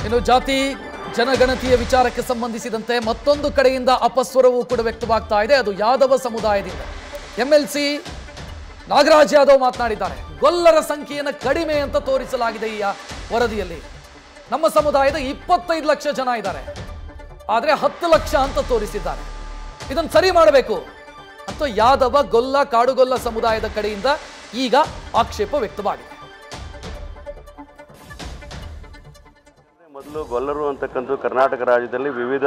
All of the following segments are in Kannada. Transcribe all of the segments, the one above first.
ಇನ್ನು ಜಾತಿ ಜನಗಣತಿಯ ವಿಚಾರಕ್ಕೆ ಸಂಬಂಧಿಸಿದಂತೆ ಮತ್ತೊಂದು ಕಡೆಯಿಂದ ಅಪಸ್ವರವೂ ಕೂಡ ವ್ಯಕ್ತವಾಗ್ತಾ ಇದೆ. ಅದು ಯಾದವ ಸಮುದಾಯದಿಂದ MLC ನಾಗರಾಜ್ ಯಾದವ್ ಮಾತನಾಡಿದ್ದಾರೆ. ಗೊಲ್ಲರ ಸಂಖ್ಯೆಯನ್ನು ಕಡಿಮೆ ಅಂತ ತೋರಿಸಲಾಗಿದೆ ಈ ವರದಿಯಲ್ಲಿ. ನಮ್ಮ ಸಮುದಾಯದ 25 ಲಕ್ಷ ಜನ ಇದ್ದಾರೆ, ಆದರೆ 10 ಲಕ್ಷ ಅಂತ ತೋರಿಸಿದ್ದಾರೆ. ಇದನ್ನು ಸರಿ ಮಾಡಬೇಕು ಅಂತ ಯಾದವ ಗೊಲ್ಲ ಕಾಡುಗೊಲ್ಲ ಸಮುದಾಯದ ಕಡೆಯಿಂದ ಈಗ ಆಕ್ಷೇಪ ವ್ಯಕ್ತವಾಗಿದೆ. ಮೊದಲು ಗೊಲ್ಲರು ಅಂತಕ್ಕಂಥ ಕರ್ನಾಟಕ ರಾಜ್ಯದಲ್ಲಿ ವಿವಿಧ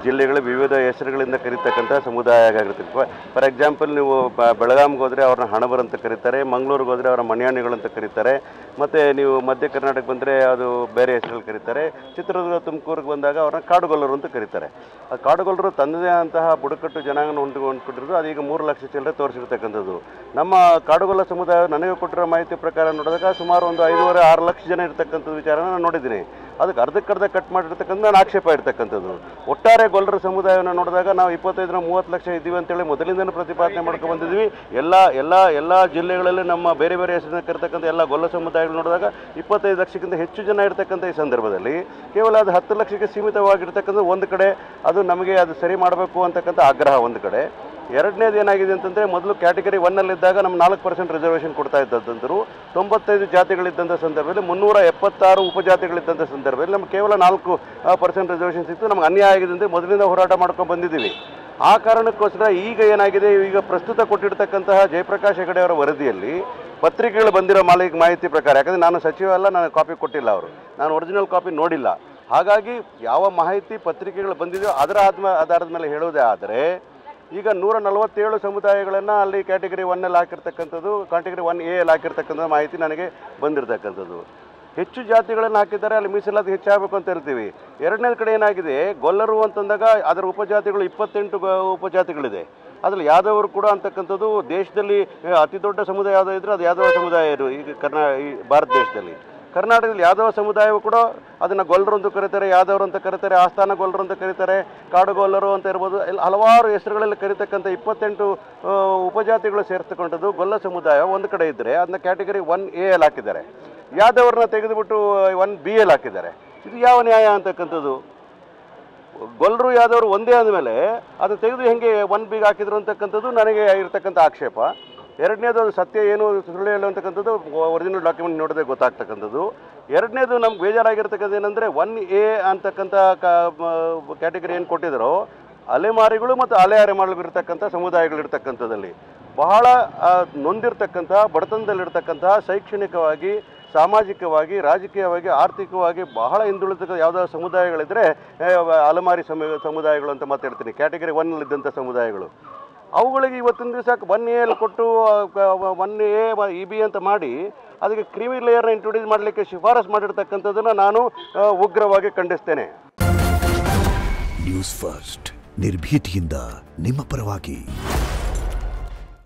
ಜಿಲ್ಲೆಗಳು ವಿವಿಧ ಹೆಸರುಗಳಿಂದ ಕರೀತಕ್ಕಂಥ ಸಮುದಾಯ ಆಗಿರ್ತದೆ. ಫಾರ್ ಎಕ್ಸಾಂಪಲ್ ನೀವು ಬೆಳಗಾಂಗೆ ಹೋದರೆ ಅವ್ರನ್ನ ಹಣಬರ್ ಅಂತ ಕರೀತಾರೆ, ಮಂಗಳೂರಿಗೆ ಹೋದರೆ ಅವರ ಮಣ್ಯಾಣಿಗಳು ಅಂತ ಕರೀತಾರೆ, ಮತ್ತು ನೀವು ಮಧ್ಯ ಕರ್ನಾಟಕ ಬಂದರೆ ಅದು ಬೇರೆ ಹೆಸರುಗಳು ಕರೀತಾರೆ. ಚಿತ್ರದುರ್ಗ ತುಮಕೂರಿಗೆ ಬಂದಾಗ ಅವ್ರನ್ನ ಕಾಡುಗೊಲ್ಲರು ಅಂತ ಕರೀತಾರೆ. ಆ ಕಾಡುಗೊಲ್ಲರು ತನ್ನದೇ ಅಂತಹ ಬುಡಕಟ್ಟು ಜನಾಂಗನ ಹೊಂದ್ಕೊಂಡಿರೋದು ಅದೀಗ 3 ಲಕ್ಷ ಚಿಲ್ಲರೆ ತೋರಿಸಿರ್ತಕ್ಕಂಥದ್ದು. ನಮ್ಮ ಕಾಡುಗೊಲ್ಲ ಸಮುದಾಯ ನನಗೆ ಕೊಟ್ಟಿರೋ ಮಾಹಿತಿ ಪ್ರಕಾರ ನೋಡಿದಾಗ ಸುಮಾರು ಒಂದು 5.5-6 ಲಕ್ಷ ಜನ ಇರ್ತಕ್ಕಂಥದ್ದು ವಿಚಾರನ ನಾನು ನೋಡಿದ್ದೀನಿ. ಅದಕ್ಕೆ ಅರ್ಧಕ್ಕರ್ಧ ಕಟ್ ಮಾಡಿರ್ತಕ್ಕಂಥ ನಾನು ಆಕ್ಷೇಪ ಇರ್ತಕ್ಕಂಥದ್ದು. ಒಟ್ಟಾರೆ ಗೊಲ್ಲರ ಸಮುದಾಯವನ್ನು ನೋಡಿದಾಗ ನಾವು 25-30 ಲಕ್ಷ ಇದ್ದೀವಿ ಅಂತೇಳಿ ಮೊದಲಿಂದನೂ ಪ್ರತಿಪಾದನೆ ಮಾಡ್ಕೊಂಡು ಬಂದಿದ್ವಿ. ಎಲ್ಲ ಜಿಲ್ಲೆಗಳಲ್ಲಿ ನಮ್ಮ ಬೇರೆ ಬೇರೆ ಹೆಸರಿನ ಕರಿತಕ್ಕಂಥ ಎಲ್ಲ ಗೊಲ್ಲ ಸಮುದಾಯಗಳು ನೋಡಿದಾಗ 25 ಲಕ್ಷಕ್ಕಿಂತ ಹೆಚ್ಚು ಜನ ಇರ್ತಕ್ಕಂಥ ಈ ಸಂದರ್ಭದಲ್ಲಿ ಕೇವಲ ಅದು 10 ಲಕ್ಷಕ್ಕೆ ಸೀಮಿತವಾಗಿರ್ತಕ್ಕಂಥ ಒಂದು ಕಡೆ ಅದು ನಮಗೆ ಅದು ಸರಿ ಮಾಡಬೇಕು ಅಂತಕ್ಕಂಥ ಆಗ್ರಹ ಒಂದು ಕಡೆ. ಎರಡನೇದು ಏನಾಗಿದೆ ಅಂತಂದರೆ, ಮೊದಲು ಕ್ಯಾಟಗರಿ 1ನಲ್ಲಿದ್ದಾಗ ನಮ್ಮ 4% ರಿಸರ್ವೇಷನ್ ಕೊಡ್ತಾ ಇದ್ದಂಥರು 95 ಜಾತಿಗಳಿದ್ದಂಥ ಸಂದರ್ಭದಲ್ಲಿ 376 ಉಪಜಾತಿಗಳಿದ್ದಂಥ ಸಂದರ್ಭದಲ್ಲಿ ನಮ್ಗೆ ಕೇವಲ 4% ರಿಸರ್ವೇಷನ್ ಸಿಕ್ತು. ನಮ್ಗೆ ಅನ್ಯಾಯ ಆಗಿದೆ ಅಂದರೆ ಮೊದಲಿಂದ ಹೋರಾಟ ಮಾಡ್ಕೊಂಡು ಬಂದಿದ್ದೀವಿ. ಆ ಕಾರಣಕ್ಕೋಸ್ಕರ ಈಗ ಏನಾಗಿದೆ, ಈಗ ಪ್ರಸ್ತುತ ಕೊಟ್ಟಿರ್ತಕ್ಕಂತಹ ಜಯಪ್ರಕಾಶ್ ಹೆಗಡೆ ಅವರ ವರದಿಯಲ್ಲಿ ಪತ್ರಿಕೆಗಳು ಬಂದಿರೋ ಮಾಹಿತಿ ಪ್ರಕಾರ, ಯಾಕಂದರೆ ನಾನು ಸಚಿವ ಅಲ್ಲ, ನಾನು ಕಾಪಿ ಕೊಟ್ಟಿಲ್ಲ, ನಾನು ಒರಿಜಿನಲ್ ಕಾಪಿ ನೋಡಿಲ್ಲ. ಹಾಗಾಗಿ ಯಾವ ಮಾಹಿತಿ ಪತ್ರಿಕೆಗಳು ಬಂದಿದೆಯೋ ಅದರ ಆಧಾರದ ಮೇಲೆ ಹೇಳೋದೇ ಆದರೆ ಈಗ 147 ಸಮುದಾಯಗಳನ್ನು ಅಲ್ಲಿ ಕ್ಯಾಟಗರಿ 1ನಲ್ಲಿ ಹಾಕಿರ್ತಕ್ಕಂಥದ್ದು, ಕ್ಯಾಟಗರಿ 1A ಹಾಕಿರ್ತಕ್ಕಂಥ ಮಾಹಿತಿ ನನಗೆ ಬಂದಿರತಕ್ಕಂಥದ್ದು. ಹೆಚ್ಚು ಜಾತಿಗಳನ್ನು ಹಾಕಿದ್ದಾರೆ, ಅಲ್ಲಿ ಮೀಸಲಾತಿ ಹೆಚ್ಚಾಗಬೇಕು ಅಂತ ಹೇಳ್ತೀವಿ. ಎರಡನೇ ಕಡೆ ಏನಾಗಿದೆ, ಗೊಲ್ಲರು ಅಂತಂದಾಗ ಅದರ ಉಪಜಾತಿಗಳು 28 ಉಪಜಾತಿಗಳಿದೆ. ಅದರಲ್ಲಿ ಯಾದವರು ಕೂಡ ಅಂತಕ್ಕಂಥದ್ದು ದೇಶದಲ್ಲಿ ಅತಿ ದೊಡ್ಡ ಸಮುದಾಯ ಯಾವುದೋ ಇದ್ದರೆ ಅದು ಯಾದವ ಸಮುದಾಯ ಇದು. ಈಗ ಈ ಭಾರತ ದೇಶದಲ್ಲಿ ಕರ್ನಾಟಕದಲ್ಲಿ ಯಾದವ ಸಮುದಾಯವು ಕೂಡ ಅದನ್ನು ಗೊಲ್ಲರು ಅಂತ ಕರೀತಾರೆ, ಯಾದವರು ಅಂತ ಕರೀತಾರೆ, ಆಸ್ಥಾನ ಗೊಲ್ಲರು ಅಂತ ಕರೀತಾರೆ, ಕಾಡುಗೊಲ್ಲರು ಅಂತ ಇರ್ಬೋದು. ಹಲವಾರು ಹೆಸರುಗಳಲ್ಲಿ ಕರೀತಕ್ಕಂಥ 28 ಉಪಜಾತಿಗಳು ಸೇರಿಸ್ತಕ್ಕಂಥದ್ದು ಗೊಲ್ಲ ಸಮುದಾಯ ಒಂದು ಕಡೆ ಇದ್ದರೆ ಅದನ್ನ ಕ್ಯಾಟಗರಿ 1A ಹಾಕಿದ್ದಾರೆ. ಯಾದವ್ರನ್ನ ತೆಗೆದುಬಿಟ್ಟು 1B ಹಾಕಿದ್ದಾರೆ. ಇದು ಯಾವ ನ್ಯಾಯ ಅಂತಕ್ಕಂಥದ್ದು? ಗೊಲ್ಲರು ಯಾದವರು ಒಂದೇ ಆದಮೇಲೆ ಅದು ತೆಗೆದು ಹೆಂಗೆ 1B ಹಾಕಿದ್ರು ಅಂತಕ್ಕಂಥದ್ದು ನನಗೆ ಇರ್ತಕ್ಕಂಥ ಆಕ್ಷೇಪ. ಎರಡನೇದು ಅದು ಸತ್ಯ ಏನು ಸುಳ್ಳು ಹೇಳುವಂತಕ್ಕಂಥದ್ದು ಒರಿಜಿನಲ್ ಡಾಕ್ಯುಮೆಂಟ್ ನೋಡೋದೇ ಗೊತ್ತಾಗ್ತಕ್ಕಂಥದ್ದು. ಎರಡನೇದು ನಮ್ಗೆ ಬೇಜಾರಾಗಿರ್ತಕ್ಕಂಥ ಏನಂದರೆ 1A ಅಂತಕ್ಕಂಥ ಕ್ಯಾಟಗರಿ ಏನು ಕೊಟ್ಟಿದ್ದಾರೋ ಅಲೆಮಾರಿಗಳು ಮತ್ತು ಅಲೆಮಾರಿಗಳಿರ್ತಕ್ಕಂಥ ಸಮುದಾಯಗಳಿರ್ತಕ್ಕಂಥದ್ದಲ್ಲಿ ಬಹಳ ನೊಂದಿರ್ತಕ್ಕಂಥ, ಬಡತನದಲ್ಲಿರ್ತಕ್ಕಂಥ, ಶೈಕ್ಷಣಿಕವಾಗಿ, ಸಾಮಾಜಿಕವಾಗಿ, ರಾಜಕೀಯವಾಗಿ, ಆರ್ಥಿಕವಾಗಿ ಬಹಳ ಹಿಂದುಳಿದ ಯಾವುದಾದ್ರು ಸಮುದಾಯಗಳಿದ್ದರೆ ಅಲೆಮಾರಿ ಸಮುದಾಯಗಳು ಅಂತ ಮಾತಾಡ್ತೀನಿ. ಕ್ಯಾಟಗರಿ 1ನಲ್ಲಿದ್ದಂಥ ಸಮುದಾಯಗಳು ಅವುಗಳಿಗೆ ಇವತ್ತಿನ ದಿವಸ 1A ಕೊಟ್ಟು 1A EB ಅಂತ ಮಾಡಿ ಅದಕ್ಕೆ ಕ್ರೀಮಿ ಲೇಯರ್ನ ಇಂಟ್ರೊಡ್ಯೂಸ್ ಮಾಡಲಿಕ್ಕೆ ಶಿಫಾರಸು ಮಾಡಿರ್ತಕ್ಕಂಥದ್ದನ್ನು ನಾನು ಉಗ್ರವಾಗಿ ಖಂಡಿಸ್ತೇನೆ. ನ್ಯೂಸ್ ಫಸ್ಟ್ ನಿರ್ಭೀತಿಯಿಂದ ನಿಮ್ಮ ಪರವಾಗಿ.